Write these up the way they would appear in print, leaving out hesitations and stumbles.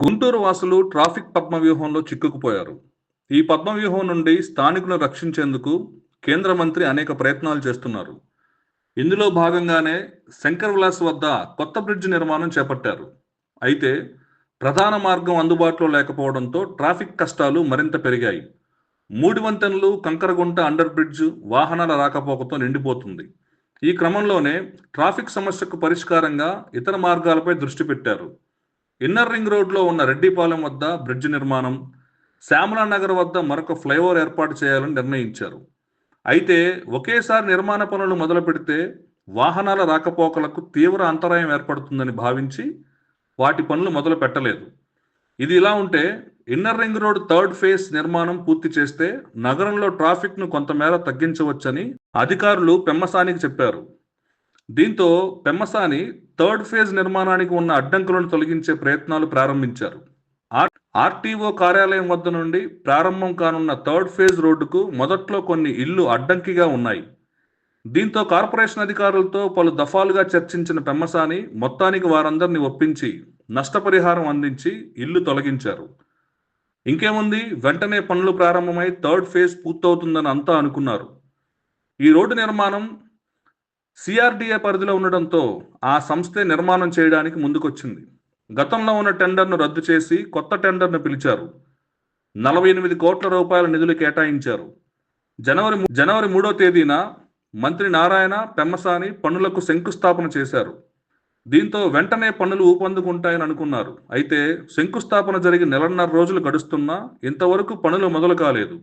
గుంటూరు వాసులు ట్రాఫిక్ పద్మవ్యూహంలో చిక్కుకుపోయారు. ఈ పద్మవ్యూహం నుండి స్థానికులను రక్షించేందుకు కేంద్ర మంత్రి అనేక ప్రయత్నాలు చేస్తున్నారు. ఇందులో భాగంగానే శంకర్ విలాస్ వద్ద కొత్త బ్రిడ్జ్ నిర్మాణం చేపట్టారు. అయితే ప్రధాన మార్గం అందుబాటులో లేకపోవడంతో ట్రాఫిక్ కష్టాలు మరింత పెరిగాయి. మూడు వంతెనలు, కంకరగుంట అండర్ బ్రిడ్జ్ వాహనాల రాకపోకతో నిండిపోతుంది. ఈ క్రమంలోనే ట్రాఫిక్ సమస్యకు పరిష్కారంగా ఇతర మార్గాలపై దృష్టి పెట్టారు. ఇన్నర్ రింగ్ రోడ్లో ఉన్న రెడ్డిపాలెం వద్ద బ్రిడ్జ్ నిర్మాణం, శ్యామలా నగర్ వద్ద మరొక ఫ్లైఓవర్ ఏర్పాటు చేయాలని నిర్ణయించారు. అయితే ఒకేసారి నిర్మాణ పనులు మొదలు పెడితే వాహనాల రాకపోకలకు తీవ్ర అంతరాయం ఏర్పడుతుందని భావించి వాటి పనులు మొదలు పెట్టలేదు. ఇది ఇలా ఉంటే inner ring road third phase నిర్మాణం పూర్తి చేస్తే నగరంలో ట్రాఫిక్ను కొంతమేర తగ్గించవచ్చని అధికారులు పెమ్మసానికి చెప్పారు. దీంతో పెమ్మసాని థర్డ్ ఫేజ్ నిర్మాణానికి ఉన్న అడ్డంకులను తొలగించే ప్రయత్నాలు ప్రారంభించారు. ఆర్టీఓ కార్యాలయం వద్ద నుండి ప్రారంభం కానున్న థర్డ్ ఫేజ్ రోడ్డుకు మొదట్లో కొన్ని ఇళ్లు అడ్డంకిగా ఉన్నాయి. దీంతో కార్పొరేషన్ అధికారులతో పలు దఫాలుగా చర్చించిన పెమ్మసాని మొత్తానికి వారందరినీ ఒప్పించి నష్టపరిహారం అందించి ఇల్లు తొలగించారు. ఇంకేముంది, వెంటనే పనులు ప్రారంభమై థర్డ్ ఫేజ్ పూర్తవుతుందని అంతా అనుకున్నారు. ఈ రోడ్డు నిర్మాణం సిఆర్డీఏ పరిధిలో ఉండడంతో ఆ సంస్థే నిర్మాణం చేయడానికి ముందుకొచ్చింది. గతంలో ఉన్న టెండర్ను రద్దు చేసి కొత్త టెండర్ను పిలిచారు. 48 కోట్ల రూపాయల నిధులు కేటాయించారు. జనవరి 3వ తేదీన మంత్రి నారాయణ, పెమ్మసాని పనులకు శంకుస్థాపన చేశారు. దీంతో వెంటనే పనులు ఊపందుకుంటాయని అనుకున్నారు. అయితే శంకుస్థాపన జరిగి నెలన్నర రోజులు గడుస్తున్నా ఇంతవరకు పనులు మొదలు కాలేదు.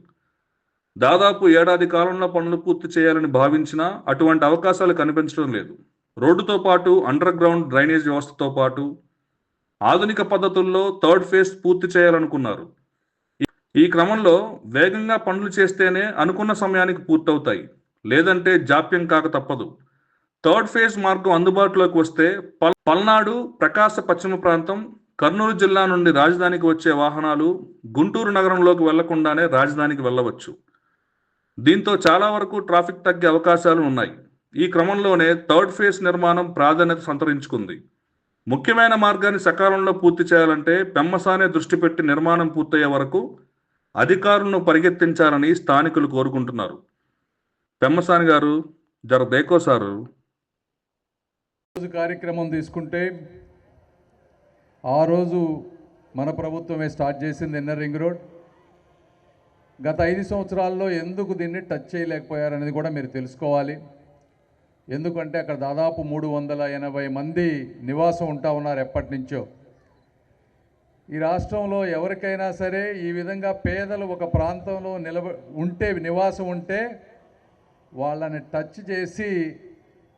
దాదాపు ఏడాది కాలంలో పనులు పూర్తి చేయాలని భావించినా అటువంటి అవకాశాలు కనిపించడం లేదు. రోడ్డుతో పాటు అండర్ గ్రౌండ్ డ్రైనేజ్ వ్యవస్థతో పాటు ఆధునిక పద్ధతుల్లో థర్డ్ ఫేజ్ పూర్తి చేయాలనుకున్నారు. ఈ క్రమంలో వేగంగా పనులు చేస్తేనే అనుకున్న సమయానికి పూర్తవుతాయి, లేదంటే జాప్యం కాక తప్పదు. థర్డ్ ఫేజ్ మార్గం అందుబాటులోకి వస్తే పల్నాడు, ప్రకాశ పశ్చిమ ప్రాంతం, కర్నూలు జిల్లా నుండి రాజధానికి వచ్చే వాహనాలు గుంటూరు నగరంలోకి వెళ్లకుండానే రాజధానికి వెళ్ళవచ్చు. దీంతో చాలా వరకు ట్రాఫిక్ తగ్గే అవకాశాలు ఉన్నాయి. ఈ క్రమంలోనే థర్డ్ ఫేజ్ నిర్మాణం ప్రాధాన్యత సంతరించుకుంది. ముఖ్యమైన మార్గాన్ని సకాలంలో పూర్తి చేయాలంటే పెమ్మసానే దృష్టి పెట్టి నిర్మాణం పూర్తయ్యే వరకు అధికారులను పరిగెత్తించాలని స్థానికులు కోరుకుంటున్నారు. పెమ్మసాని గారు, జర దేకో సారు. రోజు కార్యక్రమం తీసుకుంటే ఆ రోజు మన ప్రభుత్వమే స్టార్ట్ చేసింది ఇన్నర్ రింగ్ రోడ్. గత 5 సంవత్సరాల్లో ఎందుకు దీన్ని టచ్ చేయలేకపోయారనేది కూడా మీరు తెలుసుకోవాలి. ఎందుకంటే అక్కడ దాదాపు 380 మంది నివాసం ఉంటా ఉన్నారు ఎప్పటి నుంచో. ఈ రాష్ట్రంలో ఎవరికైనా సరే ఈ విధంగా పేదలు ఒక ప్రాంతంలో నివాసం ఉంటే వాళ్ళని టచ్ చేసి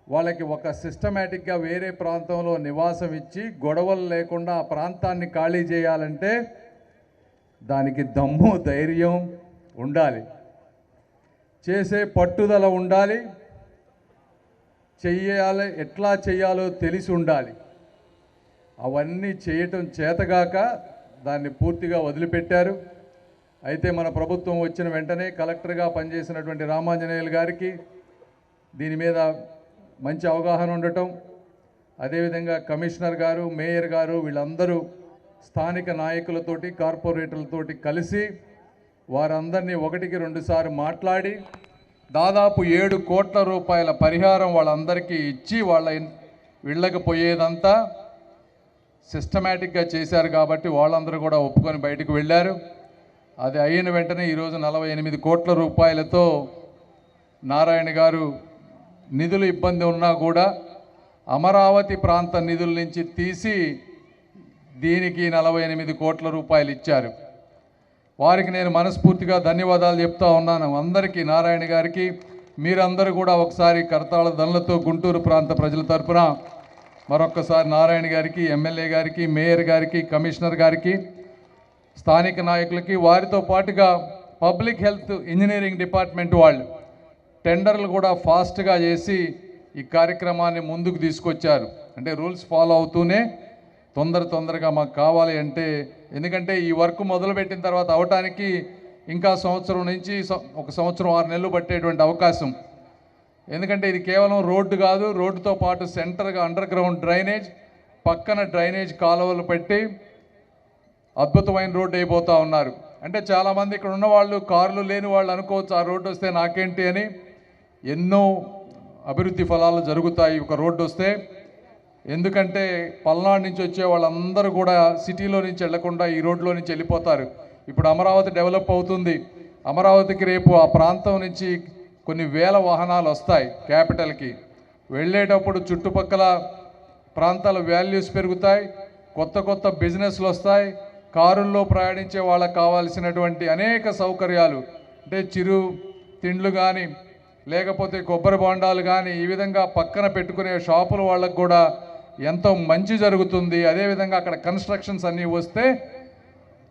వాళ్ళకి ఒక సిస్టమేటిక్గా వేరే ప్రాంతంలో నివాసం ఇచ్చి గొడవలు లేకుండా ఆ ప్రాంతాన్ని ఖాళీ చేయాలంటే దానికి దమ్ము, ధైర్యం ఉండాలి, చేసే పట్టుదల ఉండాలి, ఎట్లా చేయాలో తెలిసి ఉండాలి. అవన్నీ చేయటం చేతగాక దాన్ని పూర్తిగా వదిలిపెట్టారు. అయితే మన ప్రభుత్వం వచ్చిన వెంటనే కలెక్టర్గా పనిచేసినటువంటి రామాంజనేయులు గారికి దీని మీద మంచి అవగాహన ఉండటం, అదేవిధంగా కమిషనర్ గారు, మేయర్ గారు వీళ్ళందరూ స్థానిక నాయకులతోటి, కార్పొరేటర్లతోటి కలిసి వారందరినీ 1కి 2 సార్లు మాట్లాడి దాదాపు 7 కోట్ల రూపాయల పరిహారం వాళ్ళందరికీ ఇచ్చి వాళ్ళ ఇళ్ళకి పోయేదంతా సిస్టమేటిక్గా చేశారు. కాబట్టి వాళ్ళందరూ కూడా ఒప్పుకొని బయటకు వెళ్ళారు. అది అయిన వెంటనే ఈరోజు 48 కోట్ల రూపాయలతో నారాయణ గారు నిధులు ఇబ్బంది ఉన్నా కూడా అమరావతి ప్రాంత నిధుల నుంచి తీసి దీనికి 48 కోట్ల రూపాయలు ఇచ్చారు. వారికి నేను మనస్ఫూర్తిగా ధన్యవాదాలు చెప్తా ఉన్నాను అందరికీ, నారాయణ గారికి. మీరందరూ కూడా ఒకసారి కరతాళ ధనులతో గుంటూరు ప్రాంత ప్రజల తరఫున మరొక్కసారి నారాయణ గారికి, ఎమ్మెల్యే గారికి, మేయర్ గారికి, కమిషనర్ గారికి, స్థానిక నాయకులకి, వారితో పాటుగా పబ్లిక్ హెల్త్ ఇంజనీరింగ్ డిపార్ట్మెంట్ వాళ్ళు టెండర్లు కూడా ఫాస్ట్గా చేసి ఈ కార్యక్రమాన్ని ముందుకు తీసుకొచ్చారు. అంటే రూల్స్ ఫాలో అవుతూనే తొందరగా మాకు కావాలి అంటే, ఎందుకంటే ఈ వర్క్ మొదలుపెట్టిన తర్వాత అవటానికి ఇంకా సంవత్సరం నుంచి 1 సంవత్సరం 6 నెలలు పట్టేటువంటి అవకాశం. ఎందుకంటే ఇది కేవలం రోడ్డు కాదు, రోడ్డుతో పాటు సెంటర్గా అండర్ గ్రౌండ్ డ్రైనేజ్, పక్కన డ్రైనేజ్ కాలువలు పెట్టి అద్భుతమైన రోడ్డు అయిపోతూ ఉన్నారు. అంటే చాలామంది ఇక్కడ ఉన్న వాళ్ళు కార్లు లేని వాళ్ళు అనుకోవచ్చు ఆ రోడ్డు వస్తే నాకేంటి అని. ఎన్నో అభివృద్ధి ఫలాలు జరుగుతాయి ఒక రోడ్డు వస్తే. ఎందుకంటే పల్నాడు నుంచి వచ్చే వాళ్ళందరూ కూడా సిటీలో నుంచి వెళ్లకుండా ఈ రోడ్లో నుంచి వెళ్ళిపోతారు. ఇప్పుడు అమరావతి డెవలప్ అవుతుంది. అమరావతికి రేపు ఆ ప్రాంతం నుంచి కొన్ని వేల వాహనాలు వస్తాయి క్యాపిటల్కి. వెళ్ళేటప్పుడు చుట్టుపక్కల ప్రాంతాల వాల్యూస్ పెరుగుతాయి, కొత్త కొత్త బిజినెస్లు వస్తాయి. కారుల్లో ప్రయాణించే వాళ్ళకి కావాల్సినటువంటి అనేక సౌకర్యాలు అంటే చిరు తిండ్లు కానీ లేకపోతే కొబ్బరి బొండాలు కానీ ఈ విధంగా పక్కన పెట్టుకునే షాపుల వాళ్ళకు కూడా ఎంతో మంచి జరుగుతుంది. అదేవిధంగా అక్కడ కన్స్ట్రక్షన్స్ అన్నీ వస్తే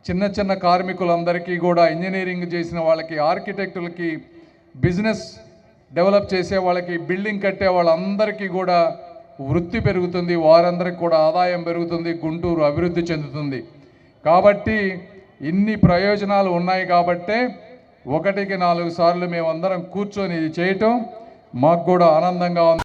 చిన్న చిన్న కార్మికులందరికీ కూడా ఇంజనీరింగ్ చేసిన వాళ్ళకి, ఆర్కిటెక్టులకి, బిజినెస్ డెవలప్ చేసే వాళ్ళకి, బిల్డింగ్ కట్టే వాళ్ళందరికీ కూడా వృత్తి పెరుగుతుంది, వారందరికీ కూడా ఆదాయం పెరుగుతుంది, గుంటూరు అభివృద్ధి చెందుతుంది. కాబట్టి ఇన్ని ప్రయోజనాలు ఉన్నాయి కాబట్టే 1కి 4 సార్లు మేమందరం కూర్చొని ఇది చేయటం మాకు కూడా ఆనందంగా ఉంది.